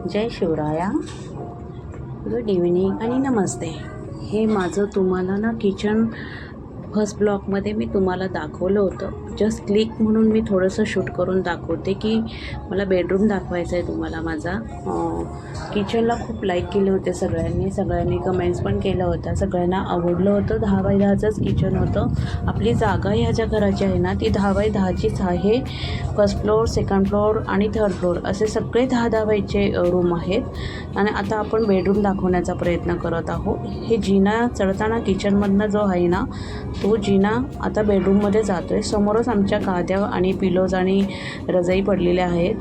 जय Shivraya, good evening आणि नमस्ते. हे माझं तुम्हाला ना किचन फर्स्ट ब्लॉगमध्ये मी तुम्हाला दाखवलं होतं. जस्ट क्लिक म्हणून मी थोडंसं शूट करून दाखवते की मला बेडरूम दाखवायचा आहे तुम्हाला माझा. किचनला खूप लाईक केले होते सगळ्यांनी कमेंट्स पण केलं होतं. सगळ्यांना आवडलं होतं. 10x10च किचन होतं. आपली जागा ह्या ज्या घराची आहे ना ती 10x10चीच आहे. फर्स्ट फ्लोअर, सेकंड फ्लोअर आणि थर्ड फ्लोअर असे सगळे 10x10चे रूम आहेत. आणि आता आपण बेडरूम दाखवण्याचा प्रयत्न करत आहोत. हे जिना चढताना किचनमधनं जो आहे ना तो जिना आता बेडरूममध्ये जातो आहे. समोरच आमच्या गाद्या आणि पिलोज आणि रजाई पडलेल्या आहेत.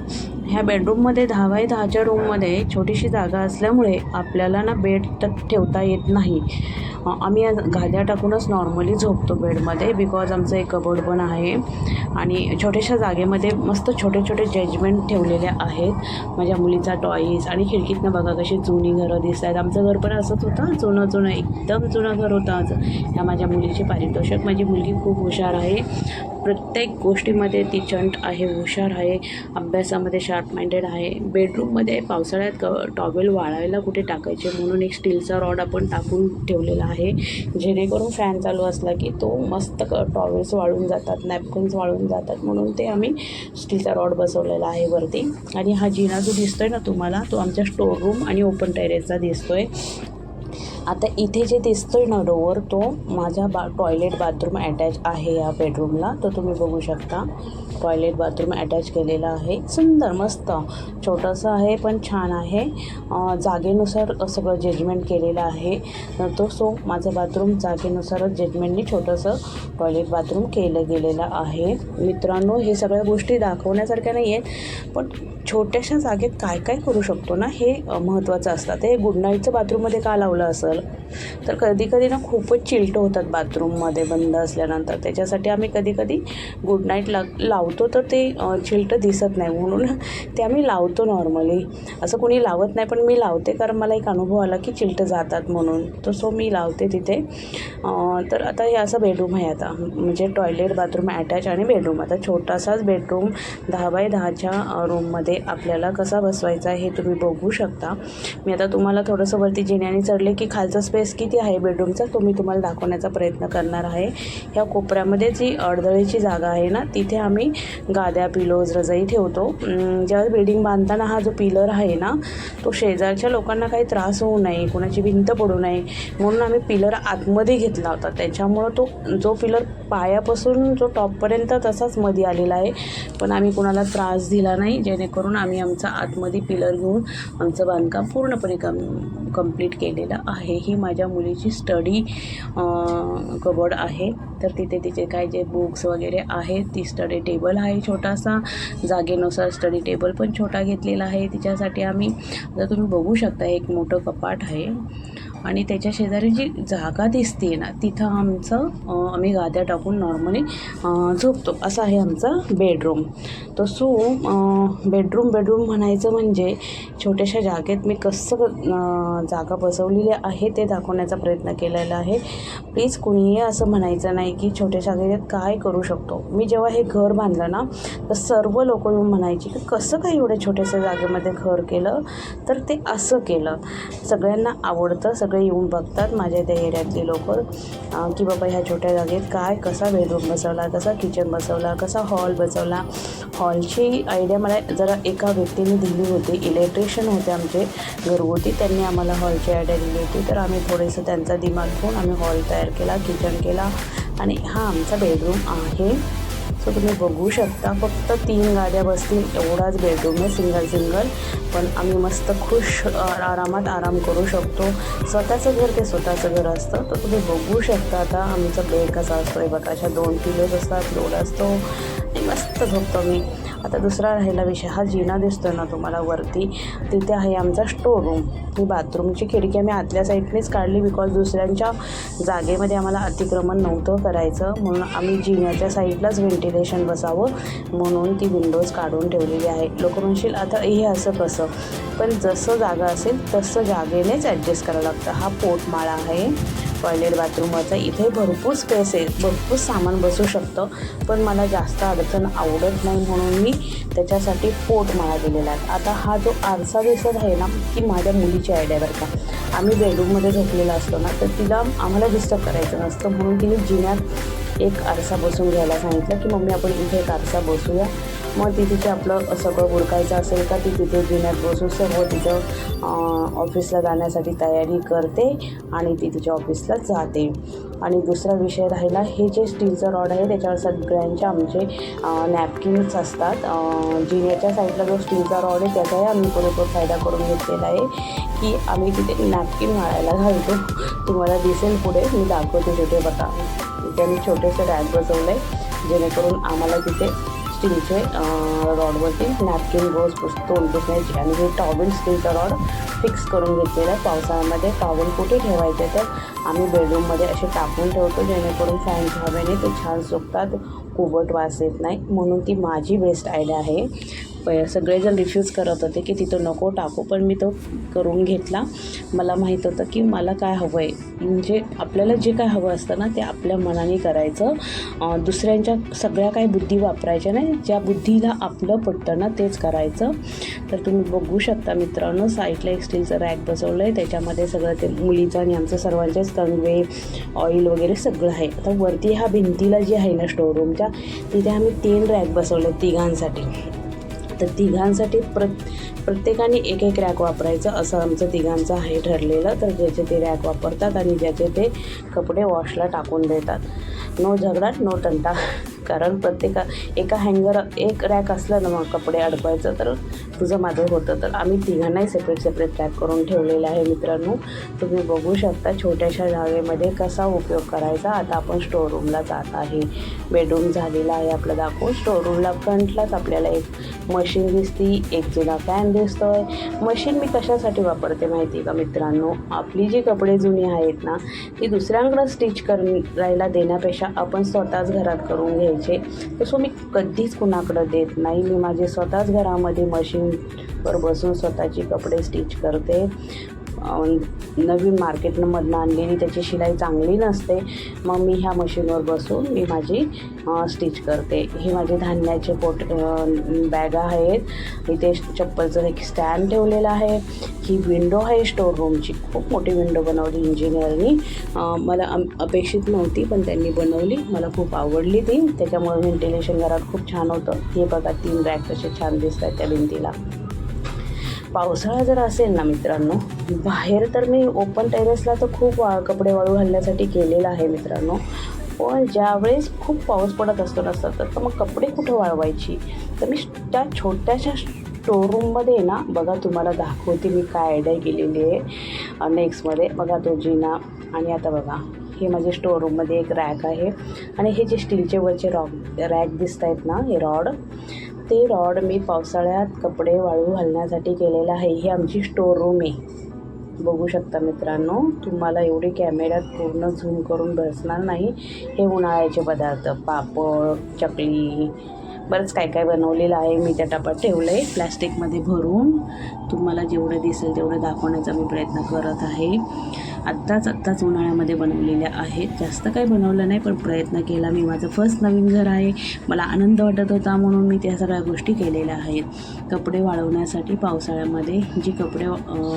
ह्या बेडरूममध्ये 10x10च्या रूममध्ये छोटीशी जागा असल्यामुळे आपल्याला ना बेड ठेवता येत नाही. आम्ही गाद्या टाकूनच नॉर्मली झोपतो बेडमध्ये, बिकॉज आमचं एक कबोर्ड पण आहे आणि छोट्याशा जागेमध्ये मस्त छोटे छोटे जजमेंट ठेवलेले आहेत. माझ्या मुलीचा टॉईज आणि खिडकीतनं बघा कशी जुनी घरं दिसत आहेत. आमचं घर पण असंच होतं, जुनं एकदम जुनं घर होतं आज. ह्या माझ्या मुलीचे पारितोषिक. माझी मुलगी खूप हुशार आहे. प्रत्येक गोष्टीमध्ये ती चंट आहे, हुशार आहे, अभ्यासामध्ये शार्प माइंडेड आहे. बेडरूममध्ये पावसाळ्यात टॉवेल वाळायला कुठे टाकायचे म्हणून एक स्टीलचा रॉड आपण टाकून ठेवलेला आहे, जेणेकरून फॅन चालू असला की तो मस्त टॉवेल्स वाळून जातात, नॅपकिन्स वाळून जातात, म्हणून ते आम्ही स्टीलचा रॉड बसवलेला आहे वरती. आणि हा जिना जो दिसतोय ना तुम्हाला तो आमच्या स्टोर रूम आणि ओपन टेरेसचा दिसतोय. आता इथे जे दिसतोय ना डोअर तो माझ्या टॉयलेट बाथरूम अटॅच आहे या बेडरूमला. तर तुम्ही बघू शकता टॉयलेट बाथरूम अटॅच केलेलं आहे. सुंदर मस्त छोटंसं आहे पण छान आहे. जागेनुसार सगळं जजमेंट केलेलं आहे तो माझं बाथरूम जागेनुसारच जजमेंटनी छोटंसं टॉयलेट बाथरूम केलं गेलेलं आहे. मित्रांनो, हे सगळ्या गोष्टी दाखवण्यासारख्या नाही आहेत, पण छोट्याशा जागेत काय काय करू शकतो ना हे महत्त्वाचं असतं. ते गुड नाईटचं बाथरूममध्ये का लावलं असेल तर कधी ना खूपच चिलटं होतात बाथरूममध्ये बंद असल्यानंतर. त्याच्यासाठी आम्ही कधी गुड नाईट लावतो तर ते चिलटं दिसत नाही म्हणून ते आम्ही लावतो नॉर्मली. असं कोणी लावत नाही पण मी लावते, कारण मला एक अनुभव आला की चिलटं जातात म्हणून. तर मी लावते तिथे. तर आता हे असं बेडरूम आहे आता, म्हणजे टॉयलेट बाथरूम अटॅच आणि बेडरूम. आता छोटासाच बेडरूम 10x10च्या रूममध्ये आपल्याला कसा बसवायचा हे तुम्ही बघू शकता. मी आता तुम्हाला थोडंसं वरती जिन्याने चढले की खालचा स्पेस किती आहे बेडरूमचा तो मी तुम्हाला दाखवण्याचा प्रयत्न करणार आहे. ह्या कोपऱ्यामध्ये जी अडदळीची जागा आहे ना तिथे आम्ही गाद्या, पिलोज, रजाई ठेवतो. ज्यावेळेस बिल्डिंग बांधताना हा जो पिलर आहे ना तो शेजारच्या लोकांना काही त्रास होऊ नये, कोणाची भिंत पडू नये म्हणून आम्ही पिलर आतमध्ये घेतला होता. त्याच्यामुळं तो जो पिलर पायापासून जो टॉपपर्यंत तसाच मध्ये आलेला आहे, पण आम्ही कोणाला त्रास दिला नाही, जेणेकरून आम्ही आमचा आतमध्ये पिलर घेऊन आमचं बांधकाम पूर्णपणे कंप्लीट केलेलं आहे. ही माझ्या मुलीची स्टडी कबोर्ड आहे. तर तिथे तिचे काय जे बुक्स वगैरे आहेत, ती स्टडी टेबल आहे छोटासा, जागेनुसार स्टडी टेबल पण छोटा घेतलेला आहे तिच्यासाठी आम्ही. आता तुम्ही बघू शकता एक मोठं कपाट आहे आणि त्याच्या शेजारी जी जागा दिसते ना तिथं आम्ही गाद्या टाकून नॉर्मली झोपतो. असं आहे आमचा बेडरूम. बेडरूम म्हणायचं म्हणजे छोट्याशा जागेत मी कसं जागा बसवलेली आहे ते दाखवण्याचा प्रयत्न केलेला आहे. प्लीज कुणीही असं म्हणायचं नाही की छोट्याशा जागेत काय करू शकतो. मी जेव्हा हे घर बांधलं ना तर सर्व लोक येऊन म्हणायची की कसं काय एवढ्या छोट्याशा जागेमध्ये घर केलं, तर ते असं केलं. सगळ्यांना आवडतं, सगळे येऊन बघतात माझ्या त्या एरियातले लोक की बाबा ह्या छोट्या जागेत कसा बेडरूम बसवला, कसा किचन बसवला, कसा हॉल बसवला. हॉलची आयडिया मला जरा एका व्यक्तीने दिली होती, इलेक्ट्रिशियन होते आमचे घरगुती, त्यांनी आम्हाला हॉलची आयडिया दिली होती. तर आम्ही थोडंसं त्यांचा दिमाग घेऊन आम्ही हॉल तयार केला, किचन केला आणि हा आमचा बेडरूम आहे. सो तुम्ही बघू शकता फक्त 3 गाद्या बसतील एवढाच बेडरूम आहे, सिंगल. पण आम्ही मस्त खुश आरामात आराम करू शकतो. स्वतःचं घर ते स्वतःचं घर असतं. तर तुम्ही बघू शकता आता आमचा बेड कसा असतो आहे बघा. अशा 2 पिलोज असतात, लोड असतो आणि मस्त झोपतो मी. आता दुसरा राहिला विषय, हा जिना दिसतो ना तुम्हाला वरती, तिथे आहे आमचा स्टोर रूम. ही बाथरूमची खिडकी आम्ही आतल्या साईडनेच काढली, बिकॉज दुसऱ्यांच्या जागेमध्ये आम्हाला अतिक्रमण नव्हतं करायचं, म्हणून आम्ही जिन्याच्या साईडलाच व्हेंटिलेशन बसावं म्हणून ती विंडोज काढून ठेवलेली आहे. लोक म्हणशील आता हे असं कसं, पण जसं जागा असेल तसं जागेनेच ॲडजस्ट करावं लागतं. हा पोटमाळा आहे टॉयलेट बाथरूमचं इथे भरपूर स्पेस आहे, भरपूर सामान बसू शकतं, पण मला जास्त अडचण आवडत नाही म्हणून मी त्याच्यासाठी पोट माळा दिलेला आहे. आता हा जो आरसा दिसत आहे ना, ती माझ्या मुलीची आयडिया बरं का. आम्ही बेडरूममध्ये झोपलेला असतो ना, तर तिला आम्हाला डिस्टर्ब करायचं नसतं म्हणून तिने जिन्यात एक आरसा बसून घ्यायला सांगितलं की मम्मी आपण इथे एक आरसा बसूया. मग ती तिथे आपलं सगळं उरकायचं असेल का ती तिथे जिन्यात बसून सर्व तिचं ऑफिसला जाण्यासाठी तयारी करते आणि ती तिच्या ऑफिसला जाते. आणि दुसरा विषय राहिला, हे जे स्टीलचं रॉड आहे त्याच्यावर सगळ्यांचे आमचे नॅपकिन्स असतात. जिन्याच्या साईडला जो स्टीलचा रॉड आहे त्याचाही आम्ही पुरेपूर फायदा करून घेतलेला आहे की आम्ही तिथे नॅपकिन वाळायला घालतो. तुम्हाला दिसेल पुढे, मी दाखवते तिथे बघा. त्यांनी छोटेसे रॅक बसवलं आहे जेणेकरून आम्हाला तिथे स्टीलचे रॉडवरती नॅपकिन रोज तोंड पुसण्याची. आणि हे टॉवेल स्टीलचा रॉड फिक्स करून घेतलेला आहे. पावसाळ्यामध्ये टॉवेल कुठे ठेवायचे तर आम्ही बेडरूममध्ये असे टाकून ठेवतो जेणेकरून फॅनच्या हवेने ते छान सुकतात, कोवट वास येत नाही. म्हणून ती माझी बेस्ट आयडिया आहे. सगळेजण रिफ्यूज करत होते की तिथं नको टाकू, पण मी तो करून घेतला. मला माहीत होतं की मला काय हवं आहे, म्हणजे आपल्याला जे काय हवं असतं ना ते आपल्या मनाने करायचं. दुसऱ्यांच्या सगळ्या काही बुद्धी वापरायच्या नाही, ज्या बुद्धीला आपलं पटतं ना तेच करायचं. तर तुम्ही बघू शकता मित्रांनो, साईडला एक स्टीलचं रॅक बसवलं आहे, त्याच्यामध्ये सगळं ते मुलीचं आणि आमचं सर्वांचेच कंगवे, ऑइल वगैरे सगळं आहे. आता वरती ह्या भिंतीला जी आहे ना स्टोअरूमच्या, तिथे आम्ही 3 रॅक बसवले तिघांसाठी. तर तिघांसाठी प्रत्येकाने एक एक रॅक वापरायचं असं आमचं तिघांचं आहे ठरलेलं. तर ज्याचे ते रॅक वापरतात आणि ज्याचे ते कपडे वॉशला टाकून देतात. नो झगडा नो तंटा, कारण एका हँगर एक रॅक असलं ना मग कपडे अडकवायचं तर तुझं माझं होतं. तर आम्ही तिघांनाही सेपरेट रॅक करून ठेवलेलं आहे मित्रांनो. तुम्ही बघू शकता छोट्याशा जागेमध्ये कसा उपयोग करायचा. आता आपण स्टोअरूमला जात आहे. बेडरूम झालेला आहे आपलं दाखवून. स्टोअरूमला फ्रंटलाच आपल्याला एक मशीन दिसती, एक जुना फॅन दिसतोय. मशीन मी कशासाठी वापरते माहिती आहे का मित्रांनो, आपली जी कपडे जुनी आहेत ना ती दुसऱ्यांकडं स्टिच करायला देण्यापेक्षा आपण स्वतःच घरात करून घ्यायचे. तसं मी कधीच कुणाकडं देत नाही. मी माझे स्वतःच घरामध्ये मशीनवर बसून स्वतःची कपडे स्टिच करते. नवीन मार्केटमधनं आणलेली त्याची शिलाई चांगली नसते, मग मी ह्या मशीनवर बसून मी माझी स्टिच करते. हे माझे धान्याचे बॅगा आहेत. इथे चप्पलचं एक स्टँड ठेवलेलं आहे. ही विंडो आहे स्टोअर रूमची, खूप मोठी विंडो बनवली इंजिनियरनी. मला अपेक्षित नव्हती पण त्यांनी बनवली, मला खूप आवडली ती. त्याच्यामुळे व्हेंटिलेशन घरात खूप छान होतं. हे बघा 3 रॅक कसे छान दिसत आहेत त्या भिंतीला. पावसाळा जर असेल ना मित्रांनो, बाहेर तर मी ओपन टेरेसला तर खूप कपडे वाळू घालण्यासाठी केलेलं आहे मित्रांनो. पण ज्यावेळेस खूप पाऊस पडत असतो नसतं तर मग कपडे कुठं वाळवायची, तर मी त्या छोट्याशा स्टोअरूममध्ये ना बघा तुम्हाला दाखवते मी काय आयडिया केलेली आहे. नेक्स्टमध्ये बघा तो जिना. आणि आता बघा हे माझे स्टोअरूममध्ये एक रॅक आहे आणि हे जे स्टीलचे वरचे रॅक दिसत आहेत ना, हे रॉड, ते रॉड मी पावसाळ्यात कपडे वाळू घालण्यासाठी केलेलं आहे. ही आमची स्टोअर रूम आहे. बघू शकता मित्रांनो, तुम्हाला एवढी कॅमेऱ्यात पूर्ण झूम करून बसणार नाही. हे उन्हाळ्याचे पदार्थ, पापड, चकली, बरंच काय काय बनवलेलं आहे. मी त्या टपात ठेवलं आहे प्लॅस्टिकमध्ये भरून. तुम्हाला जेवढं दिसेल तेवढं दाखवण्याचा मी प्रयत्न करत आहे. आत्ताच उन्हाळ्यामध्ये बनवलेल्या आहेत. जास्त काही बनवलं नाही पण प्रयत्न केला. मी माझं फर्स्ट नवीन घर आहे, मला आनंद वाटत होता म्हणून मी त्या सगळ्या गोष्टी केलेल्या आहेत. कपडे वाळवण्यासाठी पावसाळ्यामध्ये जी कपडे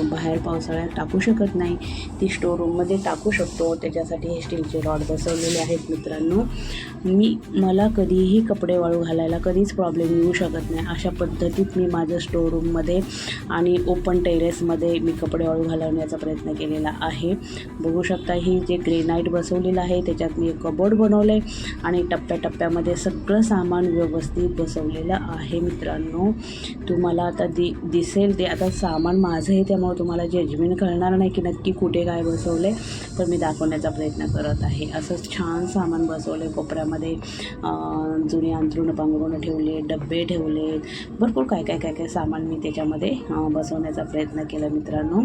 बाहेर पावसाळ्यात टाकू शकत नाही ती स्टोअर रूममध्ये टाकू शकतो. त्याच्यासाठी हे स्टीलचे रॉड बसवलेले आहेत मित्रांनो. मला कधीही कपडे वाळू घालायला कधीच प्रॉब्लेम येऊ शकत नाही. अशा पद्धतीत मी माझं स्टोअर रूममध्ये आणि ओपन टेरेसमध्ये मी कपडे वाळू घालवण्याचा प्रयत्न केलेला आहे. बघू शकता ही जे ग्रेनाईट बसवलेलं आहे त्याच्यात मी एक कबोर्ड बनवलं आहे आणि टप्प्याटप्प्यामध्ये सगळं सामान व्यवस्थित बसवलेलं आहे मित्रांनो. तुम्हाला आता दिसेल ते. आता सामान माझं आहे त्यामुळे तुम्हाला जजमेंट कळणार नाही की नक्की कुठे काय बसवलं आहे, पण मी दाखवण्याचा प्रयत्न करत आहे. असं छान सामान बसवलं आहे. कोपऱ्यामध्ये जुनी अंथरुणं पांघरुणं ठेवले, डबे ठेवले, भरपूर काय सामान मी त्याच्यामध्ये बसवण्याचा प्रयत्न केला मित्रांनो.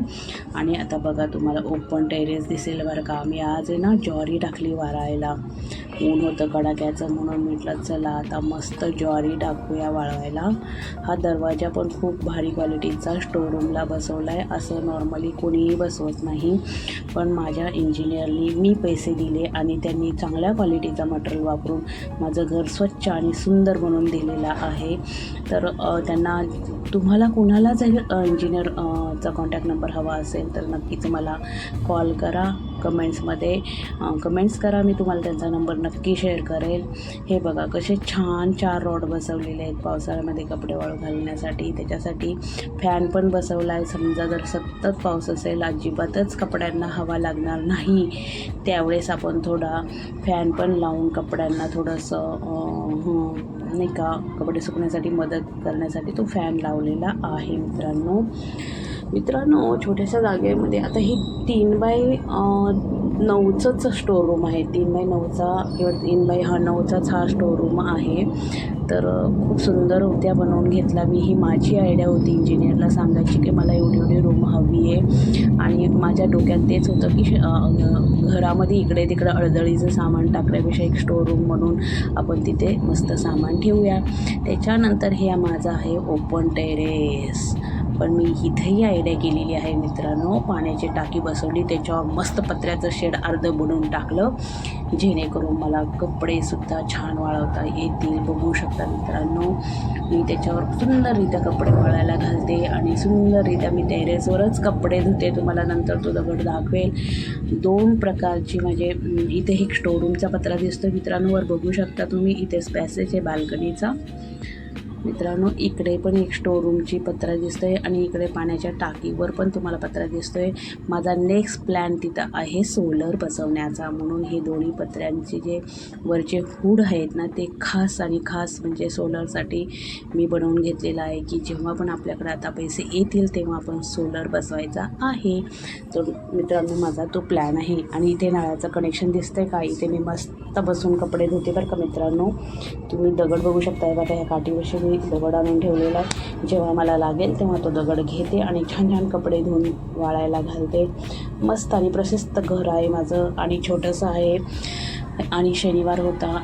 आणि आता बघा तुम्हाला ओपन टेरेस दिसेल बरं का. मी आज आहे ना ज्वारी टाकली वारायला. ऊन होतं कडाक्याचं, म्हणून म्हटलं चला आता मस्त ज्वारी टाकूया वाळवायला. हा दरवाजा पण खूप भारी क्वालिटीचा स्टोरूमला बसवला आहे. असं नॉर्मली कोणीही बसवत नाही, पण माझ्या इंजिनियरनी मी पैसे दिले आणि त्यांनी चांगल्या क्वालिटीचा मटेरियल वापरून माझं घर स्वच्छ आणि सुंदर बनवून दिलेलं आहे. तर त्यांना तुम्हाला कुणाला जर इंजिनियरचा कॉन्टॅक्ट नंबर हवा असेल तर नक्कीच मला कॉल करा, कमेंट्स करा. मी तुम्हाला त्यांचा नंबर नक्की शेअर करेल. हे बघा कसे छान 4 रॉड बसवलेले आहेत पावसाळ्यामध्ये कपडे वाळू घालण्यासाठी. त्याच्यासाठी फॅन पण बसवला आहे. समजा जर सतत पाऊस असेल, अजिबातच कपड्यांना हवा लागणार नाही, त्यावेळेस आपण थोडा फॅन पण लावून कपड्यांना थोडंसं नाही का कपडे सुकण्यासाठी मदत करण्यासाठी तो फॅन लावलेला आहे. मित्रांनो छोट्याशा जागेमध्ये आता ही 3x9च स्टोर रूम आहे. 3x9चा किंवा 3x9चाच हा स्टोर रूम आहे. तर खूप सुंदर होत्या बनवून घेतला मी. ही माझी आयडिया होती इंजिनियरला सांगायची की मला एवढी रूम हवी आहे, आणि माझ्या डोक्यात तेच होतं की घरामध्ये इकडे तिकडे अडदळीचं सामान टाकण्यापेक्षा एक स्टोर रूम म्हणून आपण तिथे मस्त सामान ठेवूया. त्याच्यानंतर हे माझं आहे ओपन टेरेस. पण मी इथेही आयडिया केलेली आहे मित्रांनो. पाण्याची टाकी बसवली, त्याच्यावर मस्त पत्र्याचं शेड अर्धं बनवून टाकलं, जेणेकरून मला कपडेसुद्धा छान वाळवता येतील. बघू शकता मित्रांनो, मी त्याच्यावर सुंदररित्या कपडे वाळायला घालते आणि सुंदररित्या मी टेरेसवरच कपडे धुते. तुम्हाला नंतर तो दगड दाखवेल. 2 प्रकारची म्हणजे इथे एक स्टोरूमचा पत्रा दिसतो मित्रांनो, वर बघू शकता तुम्ही. इथेच पॅसेज आहे बाल्कनीचा. मित्रांनो इकडे पण एक स्टोरूमची पत्रा दिसतो आहे आणि इकडे पाण्याच्या टाकीवर पण तुम्हाला पत्रा दिसतो आहे. माझा नेक्स्ट प्लॅन तिथं आहे सोलर बसवण्याचा, म्हणून हे दोन्ही पत्र्यांचे जे वरचे हुड आहेत ना ते खास म्हणजे सोलरसाठी मी बनवून घेतलेलं आहे, की जेव्हा पण आपल्याकडे आता पैसे येतील तेव्हा आपण सोलर बसवायचा आहे. तर मित्रांनो माझा तो प्लॅन आहे. आणि इथे नळाचं कनेक्शन दिसतंय का, इथे मी मस्त बसून कपडे धुते बरं का मित्रांनो. तुम्ही दगड बघू शकता बघा, ह्या काठीवरशी मी दगड आणून ठेवलेला आहे. जेव्हा मला लागेल तेव्हा तो दगड घेते आणि छान कपडे धुवून वाळायला घालते. मस्त आणि प्रशस्त घर आहे माझं आणि छोटंसं आहे. आणि शनिवार होता,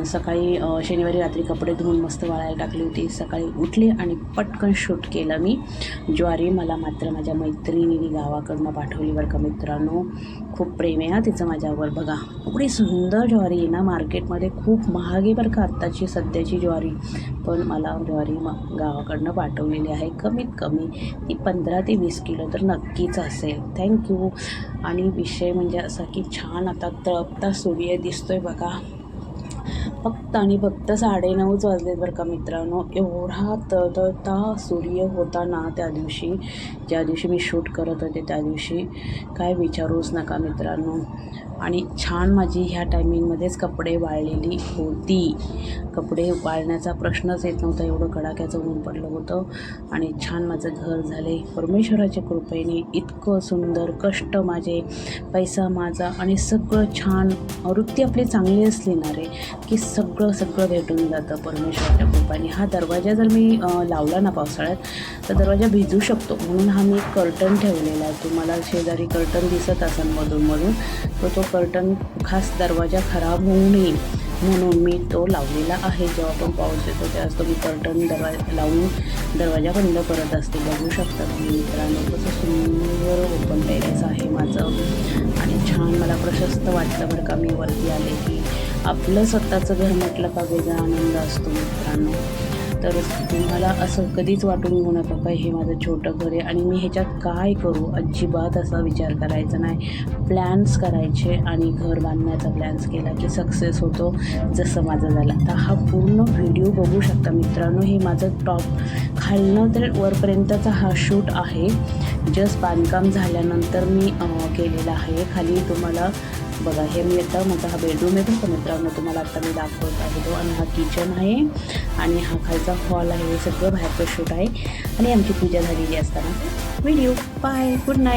सकाळी शनिवारी रात्री कपडे धुवून मस्त वाळायला टाकली होती. सकाळी उठले आणि पटकन शूट केलं मी. ज्वारी मला मात्र माझ्या मैत्रिणीने गावाकडनं पाठवली बरं का मित्रांनो. खूप प्रेम आहे तिचं माझ्यावर. बघा एवढी सुंदर ज्वारी आहे ना, मार्केटमध्ये खूप महाग आहे बरं का आत्ताची सध्याची ज्वारी, पण मला ज्वारी गावाकडनं पाठवलेली आहे. कमीत कमी ती 15 ते 20 किलो तर नक्कीच असेल. थँक्यू. आणि विषय म्हणजे असा की छान आता तळपता सूर्य दिसतोय बघा. फक्त 9:30 वाजलेत बरं का मित्रांनो. एवढा तळतळता सूर्य होता ना त्या दिवशी, ज्या दिवशी मी शूट करत होते त्या दिवशी, काय विचारूच नका मित्रांनो. आणि छान माझी ह्या टायमिंगमध्येच कपडे वाळलेली होती. कपडे वाळण्याचा प्रश्नच येत नव्हता, एवढं कडाक्याचं ऊन पडलं होतं. आणि छान माझं घर झाले परमेश्वराच्या कृपेने. इतकं सुंदर, कष्ट माझे, पैसा माझा आणि सगळं छान. वृत्ती आपली चांगली असली ना रे की सगळं भेटून जातं परमेश्वराच्या कृपेने. हा दरवाजा जर मी लावला ना पावसाळ्यात तर दरवाजा भिजू शकतो, म्हणून हा मी कर्टन ठेवलेला आहे. तुम्हाला शेजारी कर्टन दिसत असेल मधून, तो कर्टन खास दरवाजा खराब होऊ नये म्हणून मी तो लावलेला आहे. जेव्हा पण पाऊस येतो त्यावेळेस तो मी कर्टन लावून दरवाजा बंद करत असते. बघू शकता तुम्ही मित्रांनो कसं सुंदर ओपन टेरेस आहे माझं. आणि छान मला प्रशस्त वाटलं बरं का. मी वरती आले की आपलं स्वतःचं घर म्हटलं का वेगळा आनंद असतो मित्रांनो. तर तुम्हाला असं कधीच वाटून घेऊ नका का हे माझं छोटं घर आहे आणि मी ह्याच्यात काय करू, अजिबात असा विचार करायचा नाही. प्लॅन्स करायचे आणि घर बांधण्याचा प्लॅन्स केला की सक्सेस होतो, जसं माझं झालं. आता हा पूर्ण व्हिडिओ बघू शकता मित्रांनो. हे माझं टॉप खालनं तर वरपर्यंतचा हा शूट आहे. जस्ट बांधकाम झाल्यानंतर मी केलेलं आहे. खाली तुम्हाला बघा, हे मी आता माझा हा बेडरूम आहे बरं मित्रांनो, तुम्हाला आता मी दाखवत आहे तो. आणि हा किचन आहे आणि हा खालचा हॉल आहे. हे सगळं बाहेरचं शूट आहे आणि आमची पूजा झालेली असताना व्हिडिओ. Bye, good night.